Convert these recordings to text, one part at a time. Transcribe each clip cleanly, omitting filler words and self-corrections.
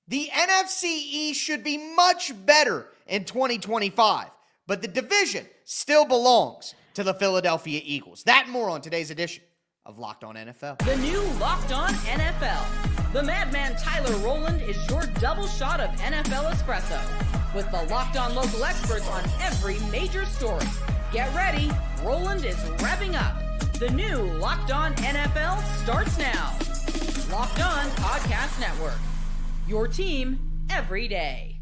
The NFC East should be much better in 2025, but the division still belongs to the Philadelphia Eagles. That and more on today's edition of Locked On NFL. The new Locked On NFL. The madman Tyler Rowland is your double shot of NFL espresso with the Locked On local experts on every major story. Get ready, Rowland is revving up. The new Locked On NFL starts now. Locked On Podcast Network. Your team every day.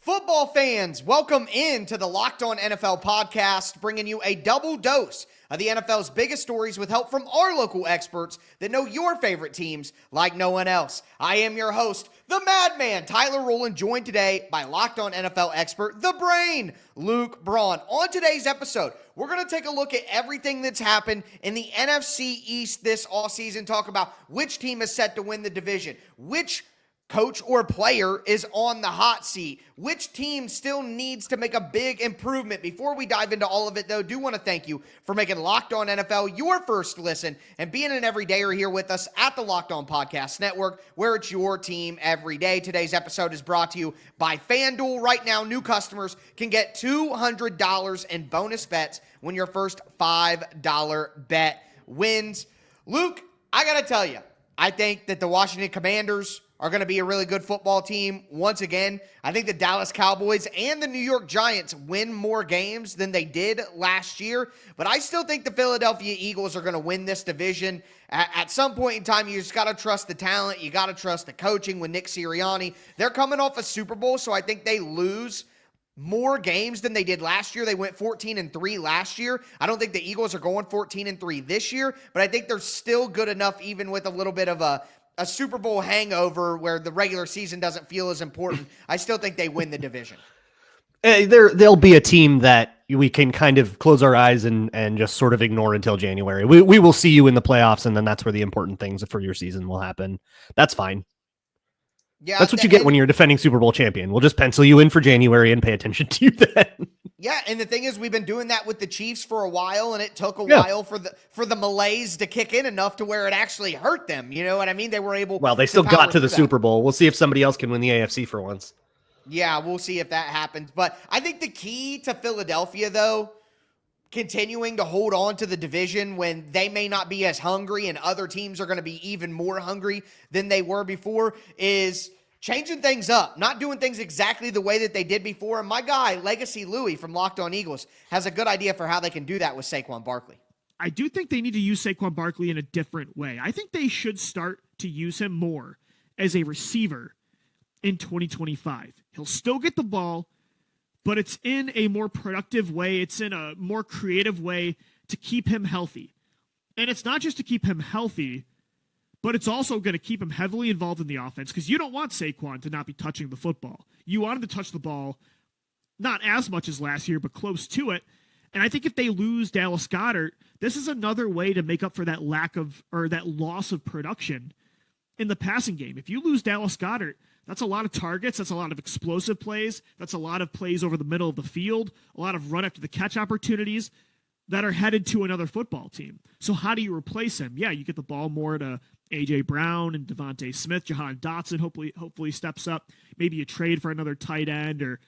Football fans, welcome into the Locked On NFL podcast, bringing you a double dose of the NFL's biggest stories with help from our local experts that know your favorite teams like no one else. I am your host, the madman, Tyler Rowland, joined today by Locked On NFL expert, the brain, Luke Braun. On today's episode, we're going to take a look at everything that's happened in the NFC East this offseason, talk about which team is set to win the division, which coach or player is on the hot seat, which team still needs to make a big improvement. Before we dive into all of it, though, do want to thank you for making Locked On NFL your first listen and being an everydayer here with us at the Locked On Podcast Network, where it's your team every day. Today's episode is brought to you by FanDuel. Right now, new customers can get $200 in bonus bets when your first $5 bet wins. Luke, I got to tell you, I think that the Washington Commanders are going to be a really good football team. Once again, I think the Dallas Cowboys and the New York Giants win more games than they did last year, but I still think the Philadelphia Eagles are going to win this division. At some point in time, you just got to trust the talent. You got to trust the coaching with Nick Sirianni. They're coming off a Super Bowl, so I think they lose more games than they did last year. They went 14-3 last year. I don't think the Eagles are going 14-3 this year, but I think they're still good enough, even with a little bit of a Super Bowl hangover where the regular season doesn't feel as important. I still think they win the division. They'll be a team that we can kind of close our eyes and just sort of ignore until January. We will see you in the playoffs, and then that's where the important things for your season will happen. That's fine. Yeah, that's what you get when you're a defending Super Bowl champion. We'll just pencil you in for January and pay attention to you then. Yeah, and the thing is, we've been doing that with the Chiefs for a while, and it took a while for the malaise to kick in enough to where it actually hurt them. You know what I mean? They were able. Well, they still got to the Super Bowl. We'll see if somebody else can win the AFC for once. Yeah, we'll see if that happens. But I think the key to Philadelphia, though, continuing to hold on to the division when they may not be as hungry and other teams are going to be even more hungry than they were before, is changing things up, not doing things exactly the way that they did before. And my guy, Legacy Louie from Locked On Eagles, has a good idea for how they can do that with Saquon Barkley. I do think they need to use Saquon Barkley in a different way. I think they should start to use him more as a receiver in 2025. He'll still get the ball, but it's in a more productive way. It's in a more creative way to keep him healthy. And it's not just to keep him healthy, but it's also going to keep him heavily involved in the offense, because you don't want Saquon to not be touching the football. You want him to touch the ball, not as much as last year, but close to it. And I think if they lose Dallas Cowboys, this is another way to make up for that that loss of production in the passing game. If you lose Dallas Cowboys, that's a lot of targets. That's a lot of explosive plays. That's a lot of plays over the middle of the field, a lot of run after the catch opportunities that are headed to another football team. So how do you replace him? Yeah, you get the ball more to A.J. Brown and Devontae Smith. Jahan Dotson hopefully steps up. Maybe you trade for another tight end, or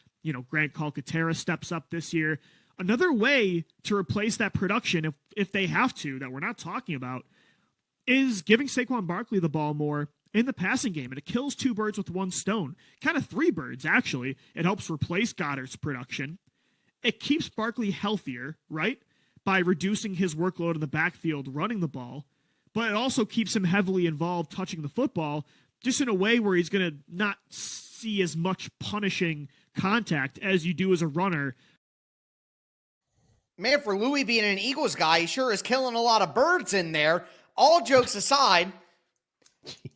Grant Calcaterra steps up this year. Another way to replace that production, if they have to, that we're not talking about, is giving Saquon Barkley the ball more in the passing game. And it kills two birds with one stone. Kind of three birds, actually. It helps replace Goddard's production. It keeps Barkley healthier, right, by reducing his workload in the backfield running the ball. But it also keeps him heavily involved touching the football, just in a way where he's going to not see as much punishing contact as you do as a runner. Man, for Louis being an Eagles guy, he sure is killing a lot of birds in there. All jokes aside,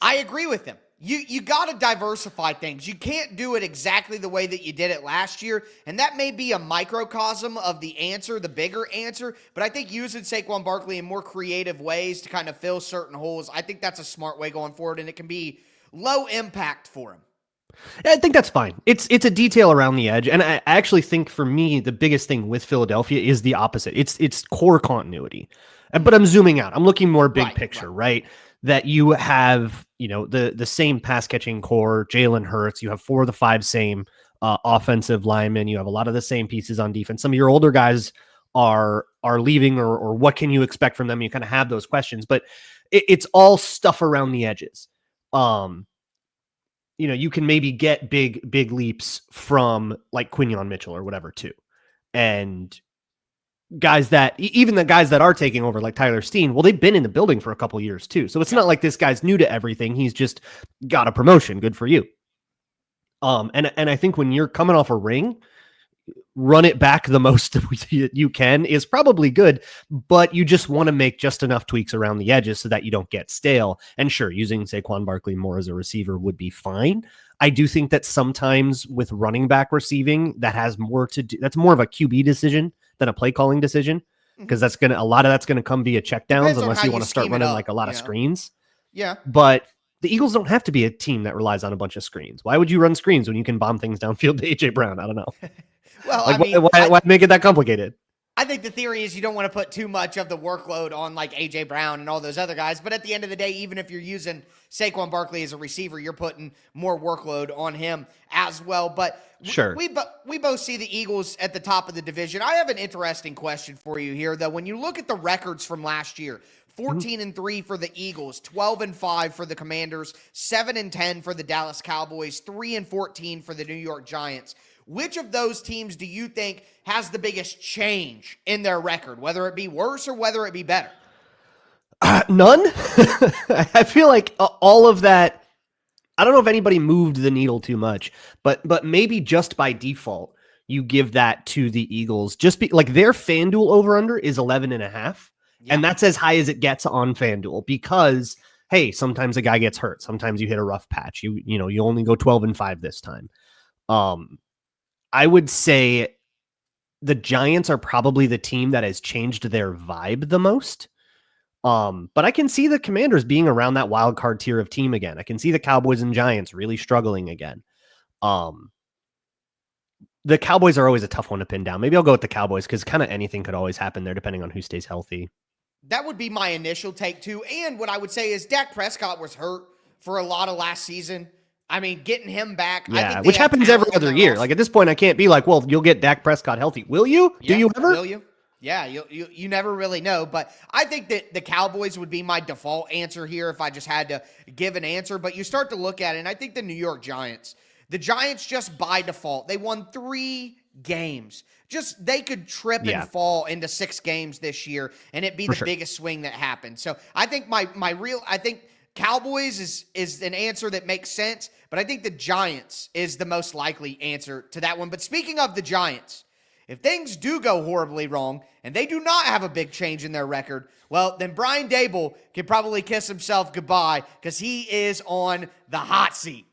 I agree with him. You got to diversify things. You can't do it exactly the way that you did it last year, and that may be a microcosm of the answer, the bigger answer, but I think using Saquon Barkley in more creative ways to kind of fill certain holes, I think that's a smart way going forward, and it can be low impact for him. I think that's fine. It's a detail around the edge, and I actually think for me the biggest thing with Philadelphia is the opposite. It's core continuity. But I'm zooming out. I'm looking more big picture, right? that you have, the same pass catching core, Jalen Hurts, you have 4 of the 5 same offensive linemen. You have a lot of the same pieces on defense. Some of your older guys are leaving, or what can you expect from them? You kind of have those questions, but it's all stuff around the edges. You can maybe get big leaps from like Quinyon Mitchell or whatever too. And guys that, even the guys that are taking over, like Tyler Steen, well, they've been in the building for a couple years too. So it's not like this guy's new to everything. He's just got a promotion. Good for you. And I think when you're coming off a ring, run it back the most you can is probably good, but you just want to make just enough tweaks around the edges so that you don't get stale. And sure, using Saquon Barkley more as a receiver would be fine. I do think that sometimes with running back receiving, that has more to do. That's more of a QB decision than a play calling decision, because a lot of that's going to come via checkdowns unless you want to start running like a lot of screens. Yeah. But the Eagles don't have to be a team that relies on a bunch of screens. Why would you run screens when you can bomb things downfield to AJ Brown? I don't know. Well, why make it that complicated? I think the theory is you don't want to put too much of the workload on like AJ Brown and all those other guys. But at the end of the day, even if you're using Saquon Barkley as a receiver, you're putting more workload on him as well. But sure, we both see the Eagles at the top of the division. I have an interesting question for you here, though. When you look at the records from last year, 14-3 for the Eagles, 12-5 for the Commanders, 7-10 for the Dallas Cowboys, 3-14 for the New York Giants. Which of those teams do you think has the biggest change in their record, whether it be worse or whether it be better? None. I feel like all of that, I don't know if anybody moved the needle too much, but maybe just by default, you give that to the Eagles. Like their FanDuel over-under is 11.5, and that's as high as it gets on FanDuel because, hey, sometimes a guy gets hurt. Sometimes you hit a rough patch. You only go 12-5 this time. I would say the Giants are probably the team that has changed their vibe the most. But I can see the Commanders being around that wild card tier of team again. I can see the Cowboys and Giants really struggling again. The Cowboys are always a tough one to pin down. Maybe I'll go with the Cowboys because kind of anything could always happen there depending on who stays healthy. That would be my initial take too. And what I would say is Dak Prescott was hurt for a lot of last season. I mean, getting him back. Yeah, which happens every other year. Like at this point, I can't be like, well, you'll get Dak Prescott healthy. Will you? Do you ever? Will you? Yeah, you never really know. But I think that the Cowboys would be my default answer here if I just had to give an answer. But you start to look at it, and I think the New York Giants, just by default, they won 3 games. Just they could trip and fall into 6 games this year, and it'd be the biggest swing that happened. So I think I think Cowboys is an answer that makes sense, but I think the Giants is the most likely answer to that one. But speaking of the Giants, if things do go horribly wrong and they do not have a big change in their record, well, then Brian Daboll can probably kiss himself goodbye because he is on the hot seat.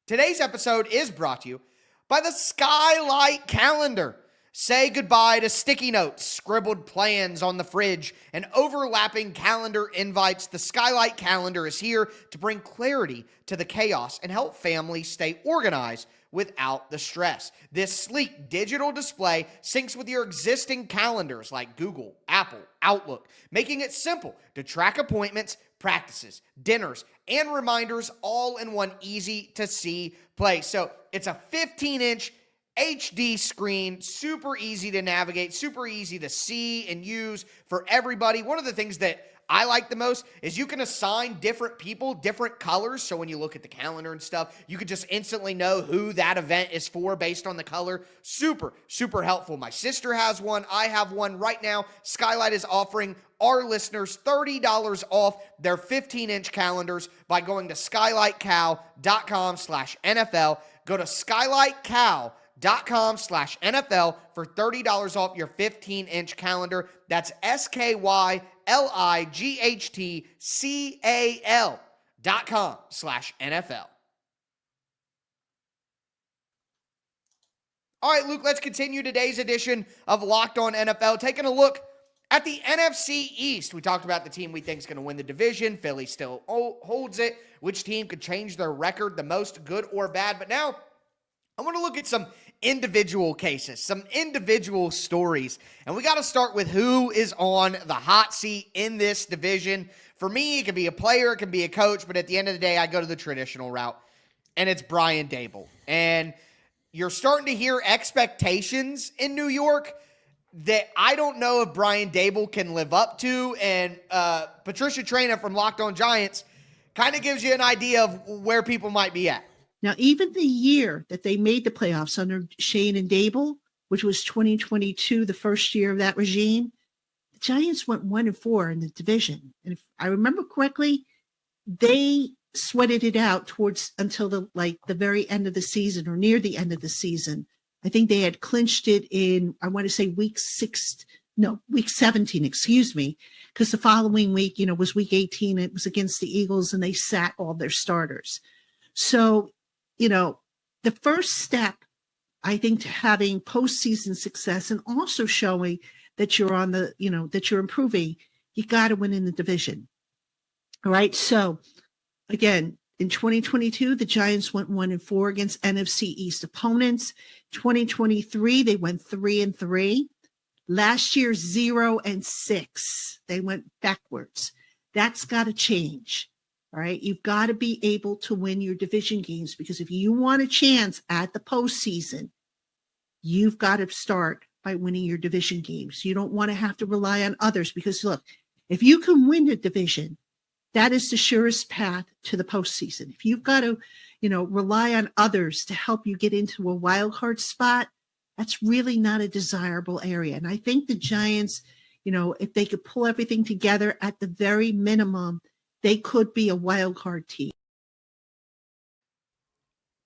Today's episode is brought to you by the Skylight Calendar. Say goodbye to sticky notes, scribbled plans on the fridge, and overlapping calendar invites. The Skylight Calendar is here to bring clarity to the chaos and help families stay organized without the stress. This sleek digital display syncs with your existing calendars like Google, Apple, Outlook, making it simple to track appointments, practices, dinners, and reminders all in one easy-to-see place. So it's a 15-inch HD screen, super easy to navigate, super easy to see and use for everybody. One of the things that I like the most is you can assign different people different colors. So when you look at the calendar and stuff, you could just instantly know who that event is for based on the color. Super, super helpful. My sister has one. I have one right now. Skylight is offering our listeners $30 off their 15-inch calendars by going to skylightcow.com/NFL. Go to skylightcow.com/NFL for $30 off your 15-inch calendar. That's SKYLIGHTCAL.com/NFL. All right, Luke, let's continue today's edition of Locked On NFL. Taking a look at the NFC East. We talked about the team we think is going to win the division. Philly still holds it. Which team could change their record the most, good or bad? But now I want to look at some individual cases, some individual stories. And we got to start with who is on the hot seat in this division. For me, it can be a player, it can be a coach, but at the end of the day, I go to the traditional route, and it's Brian Daboll. And you're starting to hear expectations in New York that I don't know if Brian Daboll can live up to. And Patricia Traina from Locked On Giants kind of gives you an idea of where people might be at. Now, even the year that they made the playoffs under Shane and Daboll, which was 2022, the first year of that regime, the Giants went 1-4 in the division. And if I remember correctly, they sweated it out until the very end of the season or near the end of the season. I think they had clinched it in, I want to say week 17, excuse me, because the following week, was week 18. It was against the Eagles and they sat all their starters. So, the first step, I think, to having postseason success and also showing that you're on that you're improving, you got to win in the division. All right. So again, in 2022, the Giants went 1-4 against NFC East opponents. 2023, they went 3-3. Last year, 0-6. They went backwards. That's got to change. All right. You've got to be able to win your division games, because if you want a chance at the postseason, you've got to start by winning your division games. You don't want to have to rely on others, because look, if you can win the division, that is the surest path to the postseason. If you've got to, rely on others to help you get into a wild card spot, that's really not a desirable area. And I think the Giants, if they could pull everything together at the very minimum, they could be a wild card team.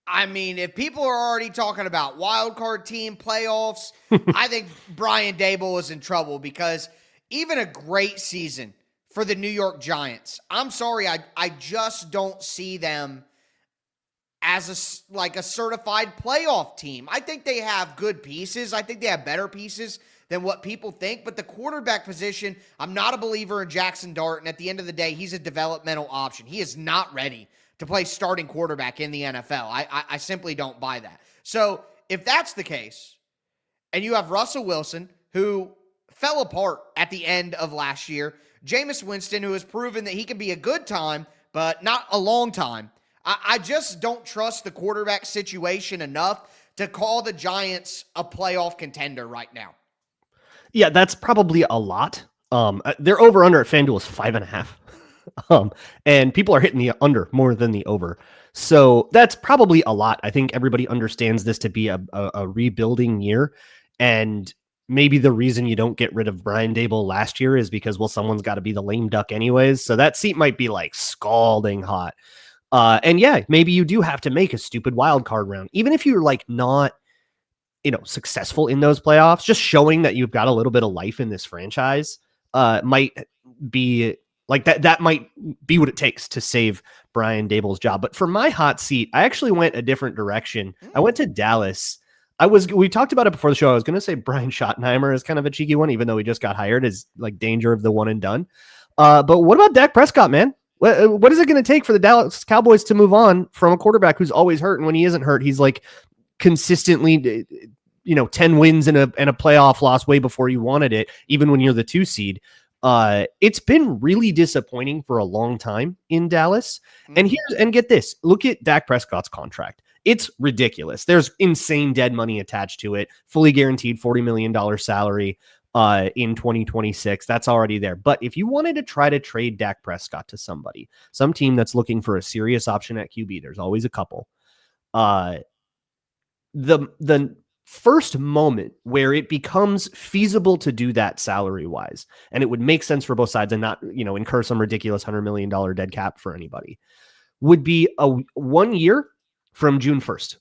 I mean, if people are already talking about wild card team playoffs, I think Brian Daboll is in trouble, because even a great season for the New York Giants, I'm sorry, I just don't see them as a certified playoff team. I think they have good pieces. I think they have better pieces than what people think. But the quarterback position, I'm not a believer in Jackson Dart. And at the end of the day, he's a developmental option. He is not ready to play starting quarterback in the NFL. I simply don't buy that. So if that's the case, and you have Russell Wilson, who fell apart at the end of last year, Jameis Winston, who has proven that he can be a good time, but not a long time, I just don't trust the quarterback situation enough to call the Giants a playoff contender right now. Yeah, that's probably a lot. Their over-under at FanDuel is 5.5. And people are hitting the under more than the over. So that's probably a lot. I think everybody understands this to be a rebuilding year. And maybe the reason you don't get rid of Brian Daboll last year is because, well, someone's got to be the lame duck anyways. So that seat might be like scalding hot. And yeah, maybe you do have to make a stupid wild card round. Even if you're like not, successful in those playoffs, just showing that you've got a little bit of life in this franchise might be like that might be what it takes to save Brian Daboll's job. But for my hot seat, I actually went a different direction. I went to Dallas. We talked about it before the show. I was going to say Brian Schottenheimer is kind of a cheeky one, even though he just got hired, is like danger of the one and done. But what about Dak Prescott, man? What is it going to take for the Dallas Cowboys to move on from a quarterback who's always hurt? And when he isn't hurt, he's like consistently, 10 wins and a playoff loss way before you wanted it, even when you're the 2 seed. It's been really disappointing for a long time in Dallas. And get this, look at Dak Prescott's contract. It's ridiculous. There's insane dead money attached to it. Fully guaranteed $40 million salary in 2026. That's already there. But if you wanted to try to trade Dak Prescott to some team that's looking for a serious option at QB, there's always a couple. The first moment where it becomes feasible to do that salary wise, and it would make sense for both sides and not, incur some ridiculous $100 million dead cap for anybody, would be a 1 year from June 1st.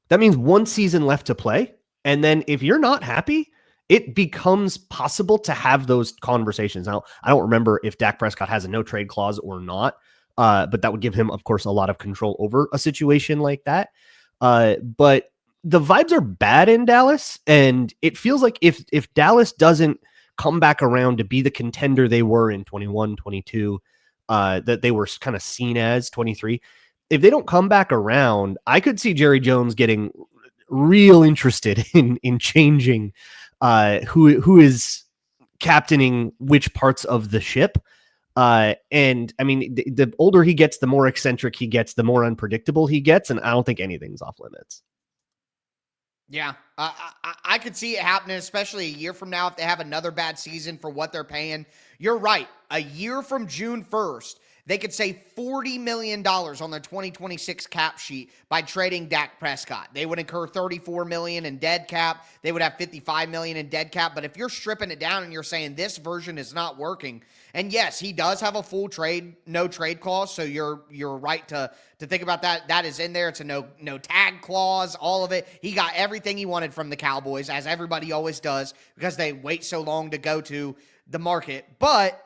That means 1 season left to play. And then if you're not happy, it becomes possible to have those conversations. Now, I don't remember if Dak Prescott has a no trade clause or not, but that would give him, of course, a lot of control over a situation like that. But the vibes are bad in Dallas, and it feels like if Dallas doesn't come back around to be the contender they were in 21, 22, that they were kind of seen as 23, if they don't come back around, I could see Jerry Jones getting real interested in changing who is captaining which parts of the ship. And I mean, the older he gets, the more eccentric he gets, the more unpredictable he gets. And I don't think anything's off limits. Yeah, I could see it happening, especially a year from now if they have another bad season for what they're paying. You're right. A year from June 1st, they could save $40 million on their 2026 cap sheet by trading Dak Prescott. They would incur $34 million in dead cap. They would have $55 million in dead cap. But if you're stripping it down and you're saying this version is not working, and yes, he does have a full trade, no trade clause, so you're right to think about that. That is in there. It's a no tag clause, all of it. He got everything he wanted from the Cowboys, as everybody always does, because they wait so long to go to the market. But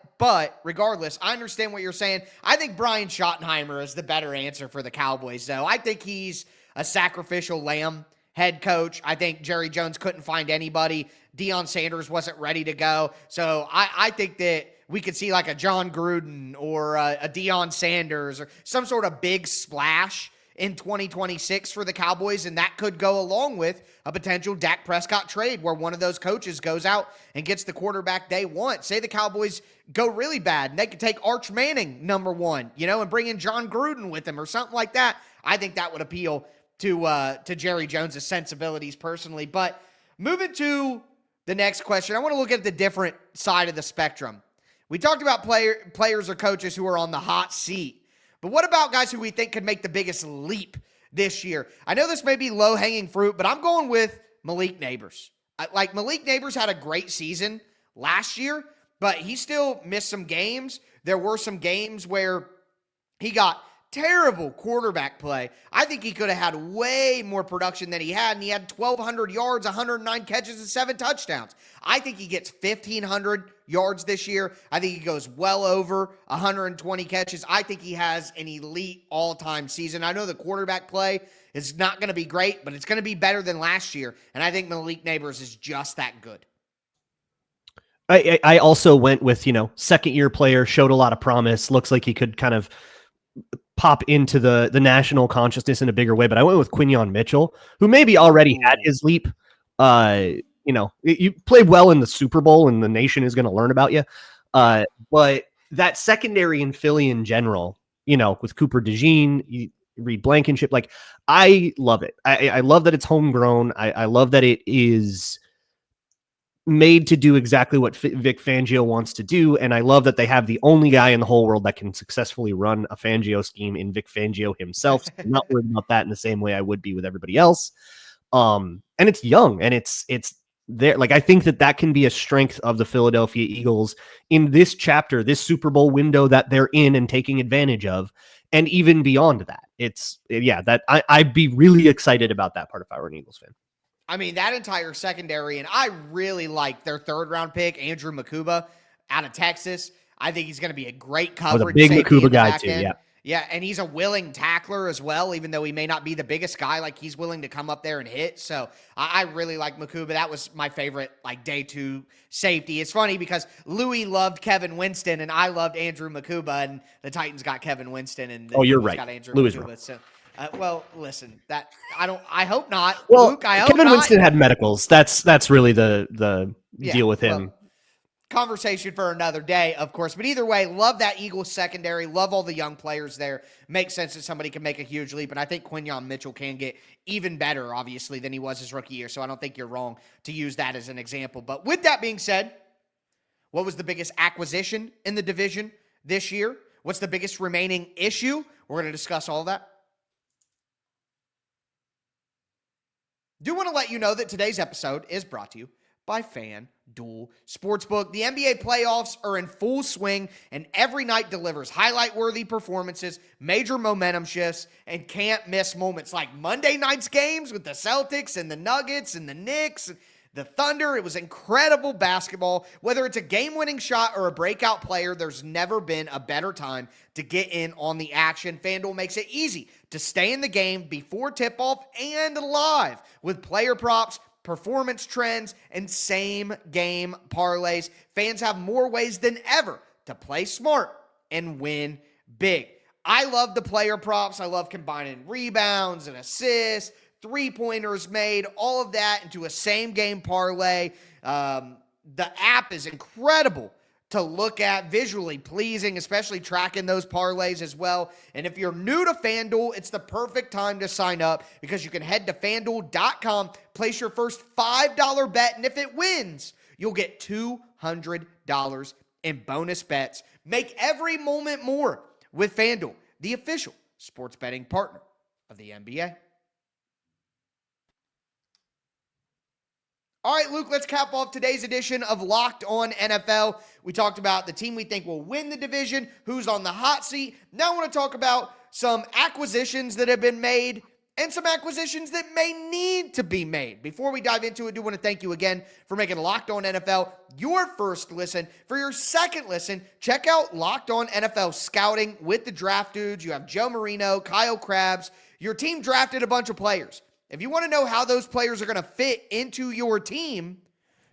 regardless, I understand what you're saying. I think Brian Schottenheimer is the better answer for the Cowboys, though. I think he's a sacrificial lamb head coach. I think Jerry Jones couldn't find anybody. Deion Sanders wasn't ready to go. So I think that we could see like a John Gruden or a Deion Sanders or some sort of big splash in 2026 for the Cowboys, and that could go along with a potential Dak Prescott trade where one of those coaches goes out and gets the quarterback they want. Say the Cowboys go really bad, and they could take Arch Manning, number one, and bring in John Gruden with him or something like that. I think that would appeal to Jerry Jones' sensibilities personally. But moving to the next question, I want to look at the different side of the spectrum. We talked about players or coaches who are on the hot seat. But what about guys who we think could make the biggest leap this year? I know this may be low-hanging fruit, but I'm going with Malik Nabers. Malik Nabers had a great season last year, but he still missed some games. There were some games where he got terrible quarterback play. I think he could have had way more production than he had, and he had 1,200 yards, 109 catches, and 7 touchdowns. I think he gets 1,500 yards this year. I think he goes well over 120 catches. I think he has an elite all-time season. I know the quarterback play is not going to be great, but it's going to be better than last year, and I think Malik Nabers is just that good. I also went with, second-year player, showed a lot of promise, looks like he could kind of pop into the national consciousness in a bigger way, but I went with Quinyon Mitchell, who maybe already had his leap. You played well in the Super Bowl and the nation is going to learn about you. But that secondary in Philly in general, with Cooper DeJean, Reed Blankenship, I love it. I love that it's homegrown. I love that it is made to do exactly what Vic Fangio wants to do. And I love that they have the only guy in the whole world that can successfully run a Fangio scheme in Vic Fangio himself. So I'm not worried about that in the same way I would be with everybody else. And it's young and it's there. I think that can be a strength of the Philadelphia Eagles in this chapter, this Super Bowl window that they're in and taking advantage of. And even beyond that, I'd be really excited about that part if I were an Eagles fan. I mean, that entire secondary, and I really like their third-round pick, Andrew Makuba, out of Texas. I think he's going to be a great coverage big safety Makuba in the guy back too, end. yeah. Yeah, and he's a willing tackler as well, even though he may not be the biggest guy. He's willing to come up there and hit. So I really like Makuba. That was my favorite, day 2 safety. It's funny because Louis loved Kevin Winston, and I loved Andrew Makuba, and the Titans got Kevin Winston, and the you're Eagles right. got Andrew Louis Makuba. wrong. So, listen, I hope not. Well, Luke, I hope Kevin not. Winston had medicals. That's really the deal with him. Well, conversation for another day, of course. But either way, love that Eagles secondary. Love all the young players there. Makes sense that somebody can make a huge leap. And I think Quinyon Mitchell can get even better, obviously, than he was his rookie year. So I don't think you're wrong to use that as an example. But with that being said, what was the biggest acquisition in the division this year? What's the biggest remaining issue? We're going to discuss all of that. Do want to let you know that today's episode is brought to you by FanDuel Sportsbook. The NBA playoffs are in full swing, and every night delivers highlight-worthy performances, major momentum shifts, and can't-miss moments like Monday night's games with the Celtics and the Nuggets and the Knicks and the Thunder. It was incredible basketball. Whether it's a game-winning shot or a breakout player, there's never been a better time to get in on the action. FanDuel makes it easy to stay in the game before tip-off and live with player props, performance trends, and same-game parlays. Fans have more ways than ever to play smart and win big. I love the player props. I love combining rebounds and assists, three-pointers made, all of that into a same-game parlay. The app is incredible to look at, visually pleasing, especially tracking those parlays as well. And if you're new to FanDuel, it's the perfect time to sign up because you can head to FanDuel.com, place your first $5 bet, and if it wins, you'll get $200 in bonus bets. Make every moment more with FanDuel, the official sports betting partner of the NBA. All right, Luke, let's cap off today's edition of Locked On NFL. We talked about the team we think will win the division, who's on the hot seat. Now I want to talk about some acquisitions that have been made and some acquisitions that may need to be made. Before we dive into it, I do want to thank you again for making Locked On NFL your first listen. For your second listen, check out Locked On NFL Scouting with the Draft Dudes. You have Joe Marino, Kyle Krabs. Your team drafted a bunch of players. If you want to know how those players are going to fit into your team,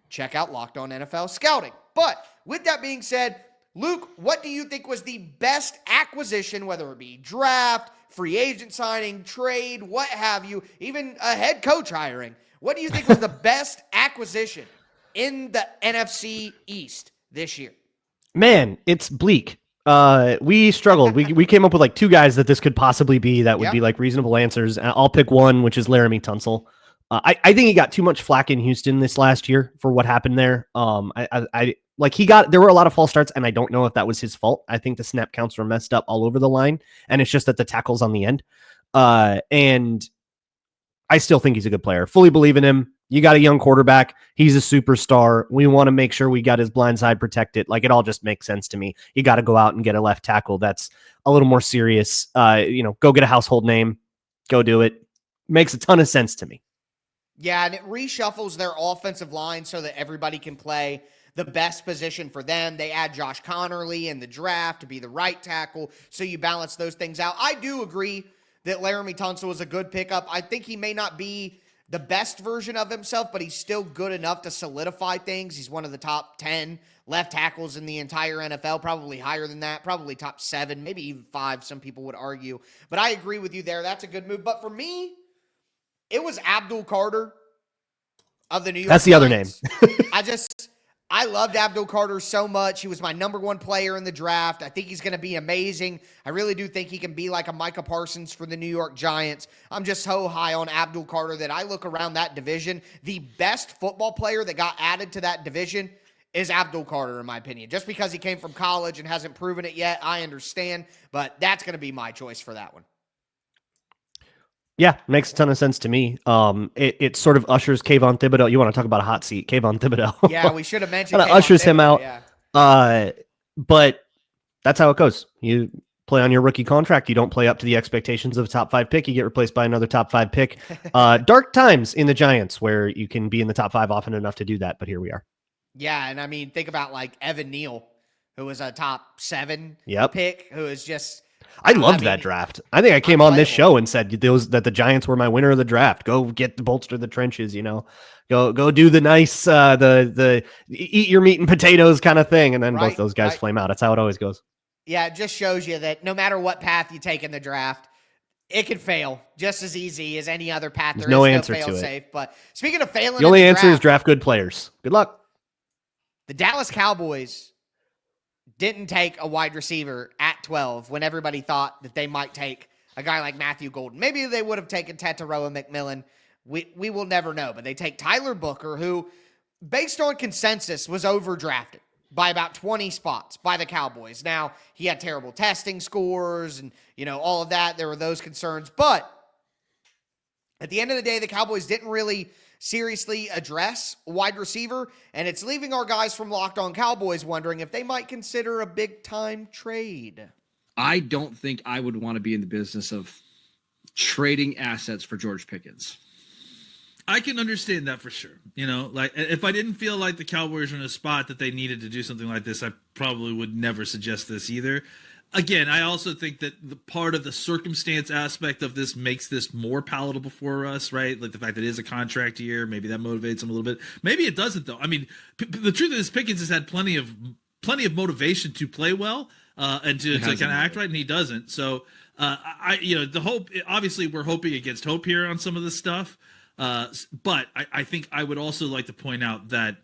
check out Locked On NFL Scouting. But with that being said, Luke, what do you think was the best acquisition, whether it be draft, free agent signing, trade, what have you, even a head coach hiring? What do you think was the best acquisition in the NFC East this year? Man, it's bleak. We struggled. We came up with like two guys that this could possibly be that would be like reasonable answers. I'll pick one, which is Laramie Tunsil. I think he got too much flack in Houston this last year for what happened there. There were a lot of false starts, and I don't know if that was his fault. I think the snap counts were messed up all over the line, and it's just that the tackle's on the end. And I still think he's a good player. Fully believe in him. You got a young quarterback. He's a superstar. We want to make sure we got his blind side protected. Like, it all just makes sense to me. You got to go out and get a left tackle that's a little more serious. Go get a household name. Go do it. Makes a ton of sense to me. Yeah, and it reshuffles their offensive line so that everybody can play the best position for them. They add Josh Connerly in the draft to be the right tackle, so you balance those things out. I do agree that Laramie Tunsil is a good pickup. I think he may not be the best version of himself, but he's still good enough to solidify things. He's one of the top 10 left tackles in the entire NFL, probably higher than that, probably top 7, maybe even 5, some people would argue. But I agree with you there. That's a good move. But for me, it was Abdul Carter of the New York That's the other name. I loved Abdul Carter so much. He was my number one player in the draft. I think he's going to be amazing. I really do think he can be like a Micah Parsons for the New York Giants. I'm just so high on Abdul Carter that I look around that division. The best football player that got added to that division is Abdul Carter, in my opinion. Just because he came from college and hasn't proven it yet, I understand. But that's going to be my choice for that one. Yeah, makes a ton of sense to me. It sort of ushers Kayvon Thibodeau. You want to talk about a hot seat, Kayvon Thibodeau. Yeah, we should have mentioned Kind of ushers him out. Yeah. But that's how it goes. You play on your rookie contract. You don't play up to the expectations of a top 5 pick. You get replaced by another top 5 pick. Dark times in the Giants where you can be in the top 5 often enough to do that. But here we are. Yeah, and I mean, think about like Evan Neal, who was a top 7 pick, who is just... I loved that draft. I think I came on this show and said that the Giants were my winner of the draft. Go get to bolster the trenches, go do the nice, the eat your meat and potatoes kind of thing. And then both those guys flame out. That's how it always goes. Yeah. It just shows you that no matter what path you take in the draft, it could fail just as easy as any other path. There's no answer to it. Safe. But speaking of failing, the only answer is draft good players. Good luck. The Dallas Cowboys didn't take a wide receiver at 12 when everybody thought that they might take a guy like Matthew Golden. Maybe they would have taken Tataroa McMillan. We will never know. But they take Tyler Booker, who, based on consensus, was overdrafted by about 20 spots by the Cowboys. Now, he had terrible testing scores and, all of that. There were those concerns. But at the end of the day, the Cowboys didn't really seriously address a wide receiver, and it's leaving our guys from Locked On Cowboys wondering if they might consider a big-time trade. I don't think I would want to be in the business of trading assets for George Pickens. I can understand that for sure. Like if I didn't feel like the Cowboys were in a spot that they needed to do something like this, I probably would never suggest this either. Again, I also think that the part of the circumstance aspect of this makes this more palatable for us, right? Like the fact that it is a contract year, maybe that motivates them a little bit. Maybe it doesn't, though. I mean, the truth is Pickens has had plenty of motivation to play well. and to kind of act right, and he doesn't. So the hope, obviously we're hoping against hope here on some of this stuff. But I think I would also like to point out that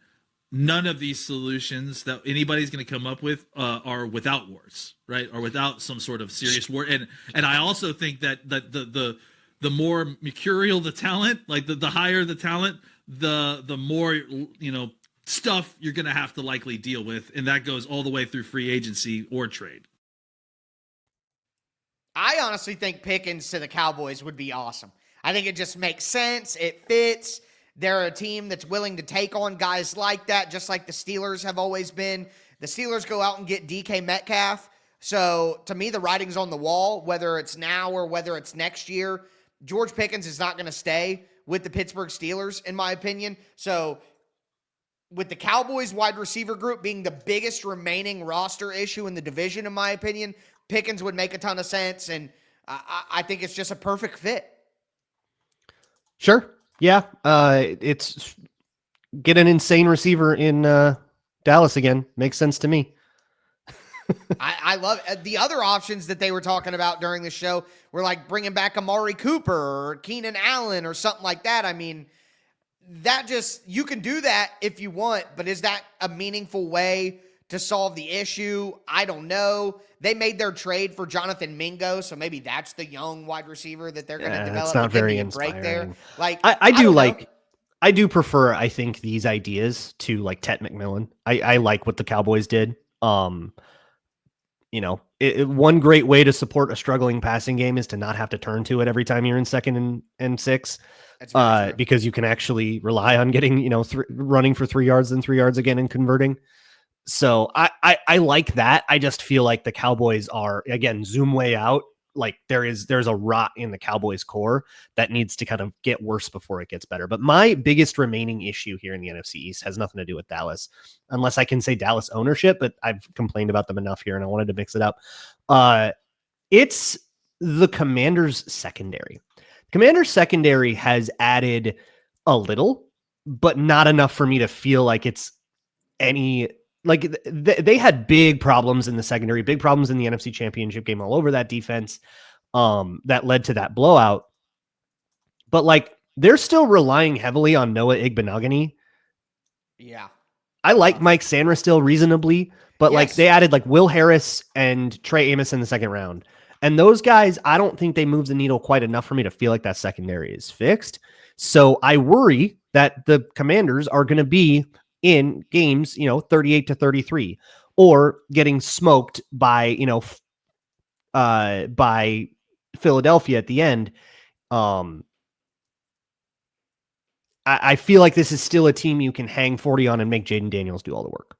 none of these solutions that anybody's going to come up with are without wars, right? Or without some sort of serious war. And I also think that the more mercurial the talent, like the higher the talent, the more, stuff you're going to have to likely deal with. And that goes all the way through free agency or trade. I honestly think Pickens to the Cowboys would be awesome. I think it just makes sense. It fits. They're a team that's willing to take on guys like that, just like the Steelers have always been. The Steelers go out and get DK Metcalf. So to me, the writing's on the wall, whether it's now or whether it's next year. George Pickens is not going to stay with the Pittsburgh Steelers, in my opinion. So with the Cowboys wide receiver group being the biggest remaining roster issue in the division, in my opinion, Pickens would make a ton of sense. And I think it's just a perfect fit. Sure. Yeah. It's get an insane receiver in Dallas again. Makes sense to me. I love the other options that they were talking about during the show were like bringing back Amari Cooper or Keenan Allen or something like that. I mean, you can do that if you want, but is that a meaningful way to solve the issue? I don't know. They made their trade for Jonathan Mingo, so maybe that's the young wide receiver that they're going to develop. It's not very inspiring. Break there. Like I do prefer, I think, these ideas to like Tet McMillan. I like what the Cowboys did. One great way to support a struggling passing game is to not have to turn to it every time you're in 2nd and 6. Because you can actually rely on getting, running for 3 yards and 3 yards again and converting. So I like that. I just feel like the Cowboys are, again, zoom way out. Like there's a rot in the Cowboys core that needs to kind of get worse before it gets better. But my biggest remaining issue here in the NFC East has nothing to do with Dallas, unless I can say Dallas ownership, but I've complained about them enough here and I wanted to mix it up. It's the Commanders secondary. Commanders secondary has added a little, but not enough for me to feel like it's any. Like they had big problems in the secondary, big problems in the NFC Championship game all over that defense that led to that blowout. But like they're still relying heavily on Noah Igbenogany. Yeah. I like Mike Sandra still reasonably, but like they added like Will Harris and Trey Amos in the second round. And those guys, I don't think they move the needle quite enough for me to feel like that secondary is fixed. So I worry that the Commanders are going to be in games, 38-33, or getting smoked by, by Philadelphia at the end. I feel like this is still a team you can hang 40 on and make Jaden Daniels do all the work.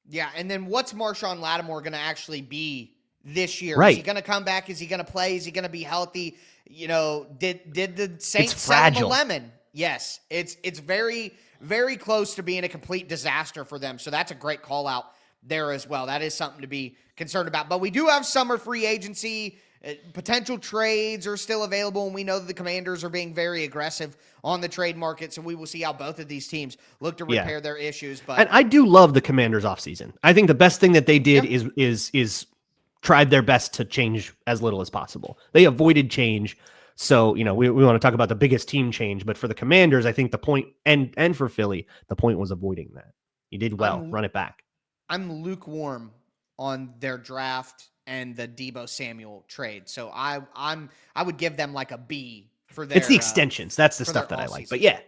Yeah, and then what's Marshawn Lattimore going to actually be this year? Right. Is he going to come back? Is he going to play? Is he going to be healthy? Did the Saints sell him a lemon? Yes, it's very, very close to being a complete disaster for them. So that's a great call out there as well. That is something to be concerned about. But we do have summer free agency. Potential trades are still available, and we know that the Commanders are being very aggressive on the trade market, so we will see how both of these teams look to repair their issues. But and I do love the Commanders offseason. I think the best thing that they did is tried their best to change as little as possible. They avoided change. So, we want to talk about the biggest team change, but for the Commanders, I think the point, and for Philly, the point was avoiding that. You did well. Run it back. I'm lukewarm on their draft and the Deebo Samuel trade. So I would give them like a B for their. It's the extensions. That's the stuff that I like. But yeah.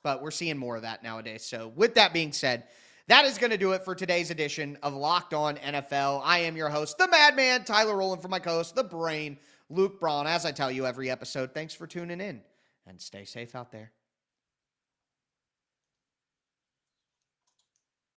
But we're seeing more of that nowadays. So with that being said, that is going to do it for today's edition of Locked On NFL. I am your host, the Madman, Tyler Rowland, for my co-host, the Brain, Luke Braun. As I tell you every episode, thanks for tuning in and stay safe out there.